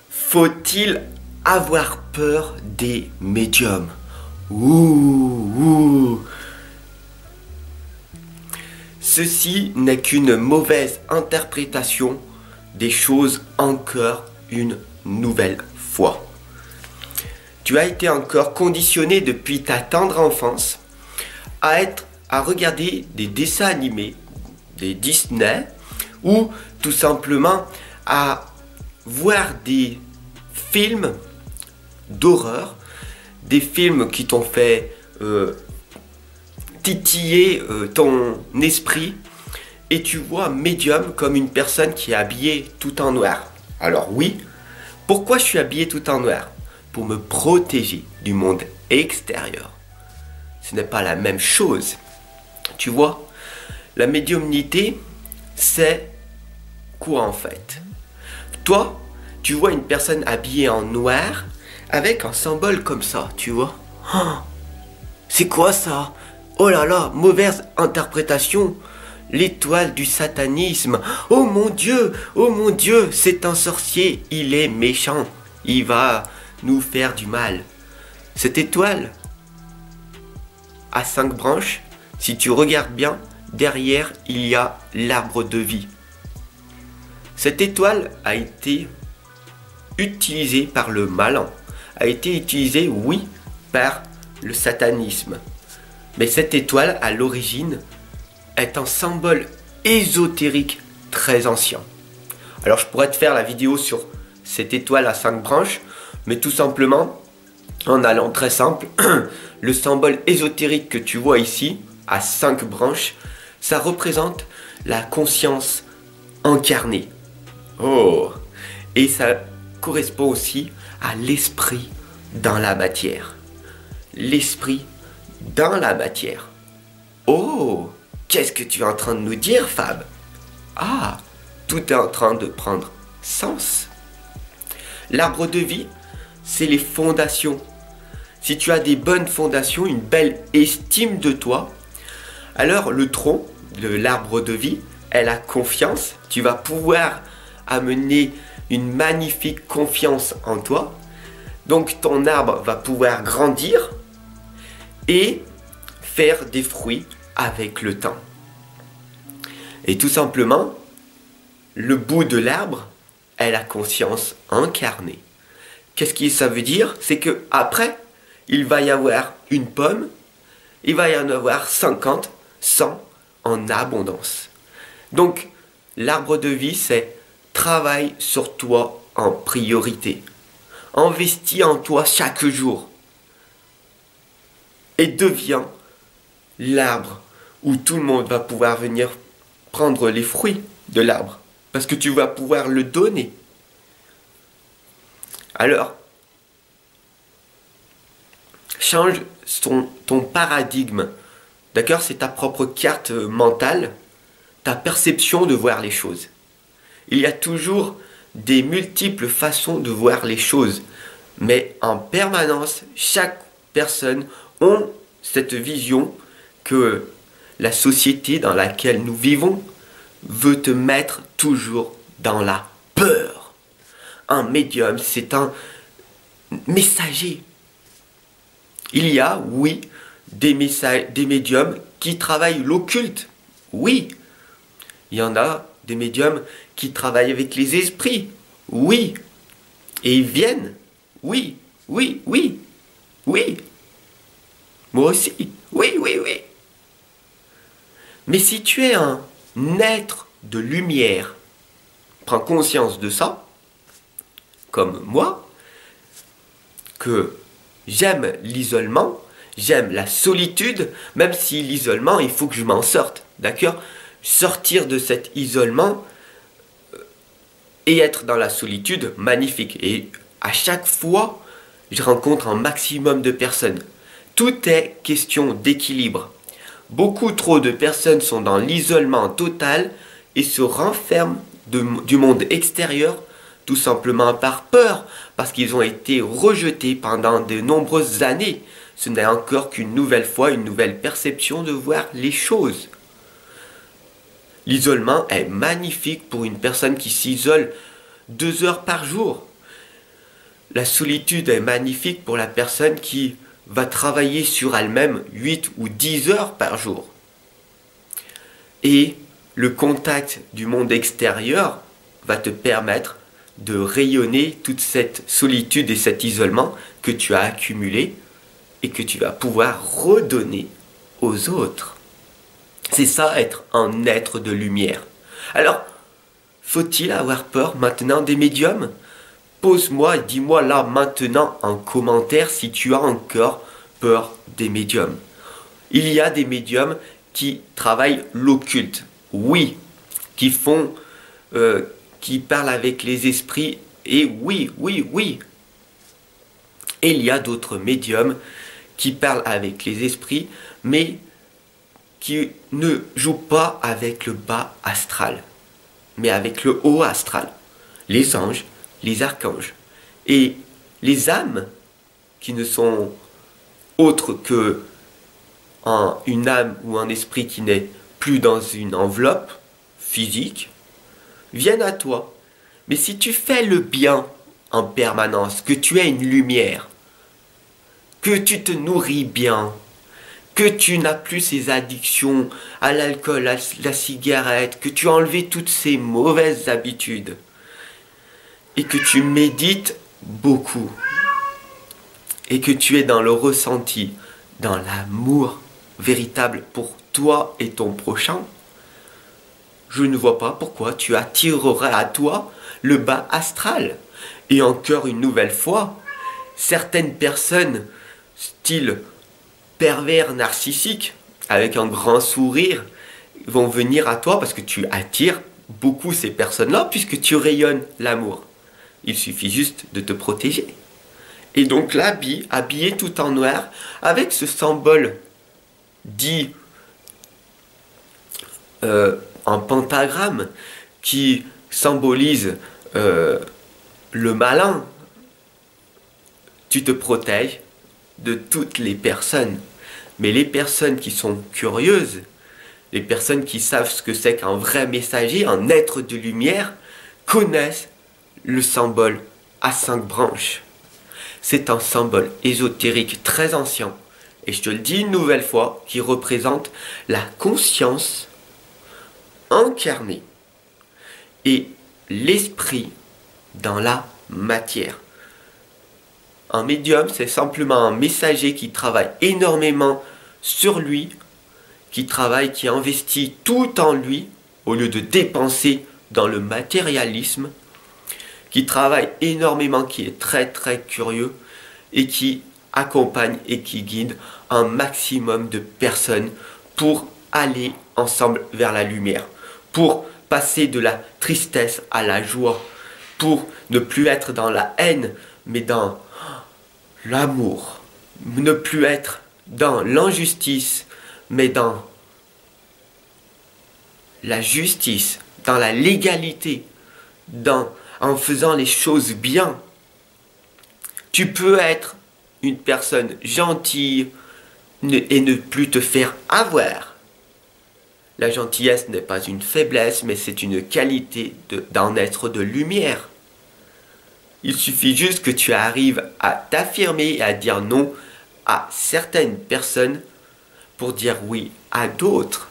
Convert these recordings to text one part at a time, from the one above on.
Faut-il avoir peur des médiums? Ouh. Ceci n'est qu'une mauvaise interprétation des choses encore une nouvelle fois. Tu as été encore conditionné depuis ta tendre enfance à regarder des dessins animés, des Disney, ou tout simplement à voir des films d'horreur, des films qui t'ont fait titiller ton esprit, et tu vois médium comme une personne qui est habillée tout en noir. Alors oui, pourquoi je suis habillé tout en noir? Pour me protéger du monde extérieur. Ce n'est pas la même chose. Tu vois, la médiumnité, c'est quoi en fait? Toi, tu vois une personne habillée en noir avec un symbole comme ça, tu vois. Oh, c'est quoi ça? Oh là là, mauvaise interprétation. L'étoile du satanisme. Oh mon Dieu, c'est un sorcier, il est méchant. Il va nous faire du mal. Cette étoile a 5 branches. Si tu regardes bien, derrière, il y a l'arbre de vie. Cette étoile a été utilisée par le malin, a été utilisée, oui, par le satanisme. Mais cette étoile, à l'origine, est un symbole ésotérique très ancien. Alors je pourrais te faire la vidéo sur cette étoile à 5 branches, mais tout simplement, en allant très simple, le symbole ésotérique que tu vois ici, à 5 branches, ça représente la conscience incarnée. Oh! Et ça correspond aussi à l'esprit dans la matière. L'esprit dans la matière. Oh! Qu'est-ce que tu es en train de nous dire, Fab? Ah! Tout est en train de prendre sens. L'arbre de vie, c'est les fondations. Si tu as des bonnes fondations, une belle estime de toi, alors le tronc de l'arbre de vie est la confiance. Tu vas pouvoir amener une magnifique confiance en toi. Donc ton arbre va pouvoir grandir et faire des fruits avec le temps. Et tout simplement, le bout de l'arbre est la conscience incarnée. Qu'est-ce que ça veut dire? C'est que après, il va y avoir une pomme, il va y en avoir 50, 100 en abondance. Donc, l'arbre de vie, c'est travaille sur toi en priorité. Investis en toi chaque jour. Et deviens l'arbre où tout le monde va pouvoir venir prendre les fruits de l'arbre. Parce que tu vas pouvoir le donner. Alors, change ton paradigme. D'accord? C'est ta propre carte mentale, ta perception de voir les choses. Il y a toujours des multiples façons de voir les choses. Mais en permanence, chaque personne a cette vision que la société dans laquelle nous vivons veut te mettre toujours dans la peur. Un médium, c'est un messager. Il y a, oui, des médiums qui travaillent l'occulte. Oui. Il y en a des médiums qui travaillent avec les esprits. Oui. Et ils viennent. Oui. Oui. Moi aussi. Oui. Mais si tu es un être de lumière, prends conscience de ça, comme moi, que j'aime l'isolement, j'aime la solitude, même si l'isolement, il faut que je m'en sorte, d'accord? Sortir de cet isolement et être dans la solitude, magnifique. Et à chaque fois, je rencontre un maximum de personnes. Tout est question d'équilibre. Beaucoup trop de personnes sont dans l'isolement total et se renferment du monde extérieur tout simplement par peur, parce qu'ils ont été rejetés pendant de nombreuses années. Ce n'est encore qu'une nouvelle fois, une nouvelle perception de voir les choses. L'isolement est magnifique pour une personne qui s'isole 2 heures par jour. La solitude est magnifique pour la personne qui va travailler sur elle-même 8 ou 10 heures par jour. Et le contact du monde extérieur va te permettre de rayonner toute cette solitude et cet isolement que tu as accumulé et que tu vas pouvoir redonner aux autres. C'est ça, être un être de lumière. Alors, faut-il avoir peur maintenant des médiums ? Pose-moi et dis-moi là maintenant en commentaire si tu as encore peur des médiums. Il y a des médiums qui travaillent l'occulte, oui, qui parlent avec les esprits, et oui. Et il y a d'autres médiums qui parlent avec les esprits, mais qui ne jouent pas avec le bas astral, mais avec le haut astral. Les anges, les archanges et les âmes qui ne sont autres que une âme ou un esprit qui n'est plus dans une enveloppe physique, viennent à toi. Mais si tu fais le bien en permanence, que tu es une lumière, que tu te nourris bien, que tu n'as plus ces addictions à l'alcool, à la cigarette, que tu as enlevé toutes ces mauvaises habitudes et que tu médites beaucoup et que tu es dans le ressenti, dans l'amour véritable pour toi et ton prochain, je ne vois pas pourquoi tu attirerais à toi le bas astral. Et encore une nouvelle fois, certaines personnes, style pervers narcissique, avec un grand sourire, vont venir à toi parce que tu attires beaucoup ces personnes-là, puisque tu rayonnes l'amour. Il suffit juste de te protéger. Et donc là, habillé tout en noir, avec ce symbole dit en pentagramme, qui symbolise le malin, tu te protèges de toutes les personnes. Mais les personnes qui sont curieuses, les personnes qui savent ce que c'est qu'un vrai messager, un être de lumière, connaissent le symbole à 5 branches. C'est un symbole ésotérique très ancien, et je te le dis une nouvelle fois, qui représente la conscience incarnée et l'esprit dans la matière. Un médium, c'est simplement un messager qui travaille énormément sur lui, qui investit tout en lui, au lieu de dépenser dans le matérialisme, qui travaille énormément, qui est très très curieux, et qui accompagne et qui guide un maximum de personnes pour aller ensemble vers la lumière, pour passer de la tristesse à la joie, pour ne plus être dans la haine, mais dans l'amour, ne plus être dans l'injustice, mais dans la justice, dans la légalité, en faisant les choses bien. Tu peux être une personne gentille et ne plus te faire avoir. La gentillesse n'est pas une faiblesse, mais c'est une qualité d'un être de lumière. Il suffit juste que tu arrives à t'affirmer et à dire non à certaines personnes pour dire oui à d'autres.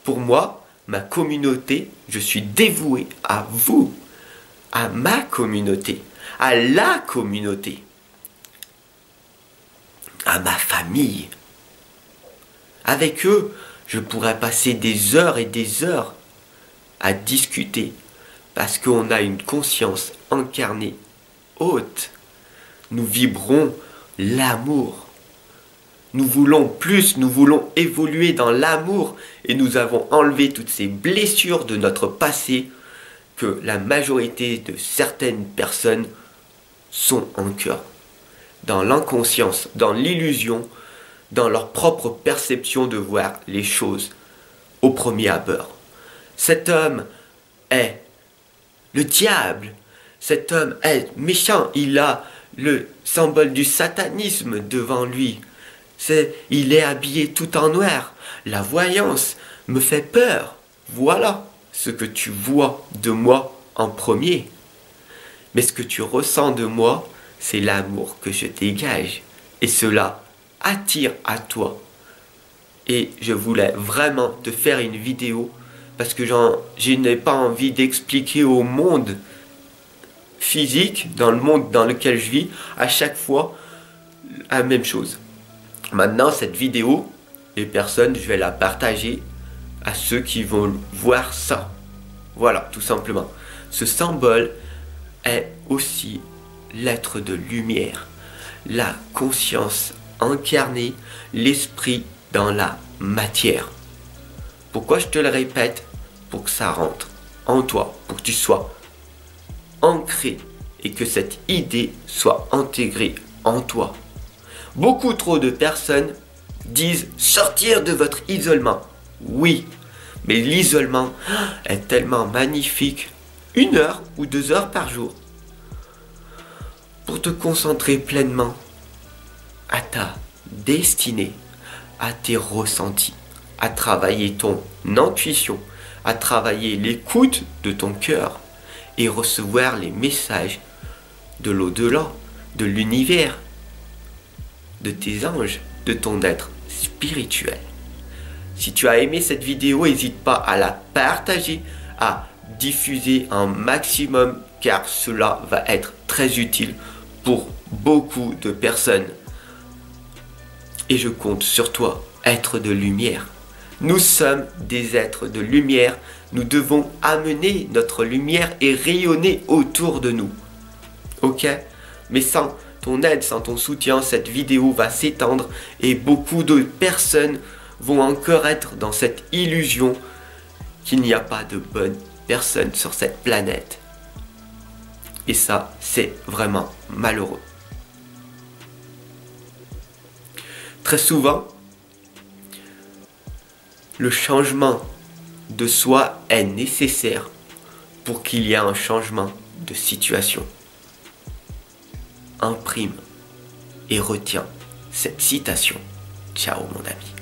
Pour moi, ma communauté, je suis dévoué à vous, à ma communauté, à la communauté, à ma famille. Avec eux, je pourrais passer des heures et des heures à discuter parce qu'on a une conscience incarnée haute. Nous vibrons l'amour. Nous voulons plus, nous voulons évoluer dans l'amour et nous avons enlevé toutes ces blessures de notre passé que la majorité de certaines personnes sont encore dans l'inconscience, dans l'illusion, dans leur propre perception de voir les choses au premier abord. Cet homme est le diable. Cet homme est méchant, il a le symbole du satanisme devant lui. Il est habillé tout en noir. La voyance me fait peur. Voilà ce que tu vois de moi en premier. Mais ce que tu ressens de moi, c'est l'amour que je dégage. Et cela attire à toi. Et je voulais vraiment te faire une vidéo parce que je n'ai pas envie d'expliquer au monde physique, dans le monde dans lequel je vis, à chaque fois la même chose. Maintenant, cette vidéo, les personnes, je vais la partager à ceux qui vont voir ça. Voilà, tout simplement. Ce symbole est aussi l'être de lumière, la conscience incarnée, l'esprit dans la matière. Pourquoi je te le répète? Pour que ça rentre en toi, pour que tu sois ancré et que cette idée soit intégrée en toi. Beaucoup trop de personnes disent sortir de votre isolement. Oui, mais l'isolement est tellement magnifique. 1 heure ou 2 heures par jour pour te concentrer pleinement à ta destinée, à tes ressentis, à travailler ton intuition, à travailler l'écoute de ton cœur et recevoir les messages de l'au-delà, de l'univers, de tes anges, de ton être spirituel. Si tu as aimé cette vidéo, n'hésite pas à la partager, à diffuser un maximum car cela va être très utile pour beaucoup de personnes. Et je compte sur toi, être de lumière. Nous sommes des êtres de lumière. Nous devons amener notre lumière et rayonner autour de nous. Ok? Mais sans ton aide, sans ton soutien, cette vidéo va s'étendre et beaucoup de personnes vont encore être dans cette illusion qu'il n'y a pas de bonnes personnes sur cette planète. Et ça, c'est vraiment malheureux. Très souvent, le changement de soi est nécessaire pour qu'il y ait un changement de situation. Imprime et retiens cette citation. Ciao mon ami.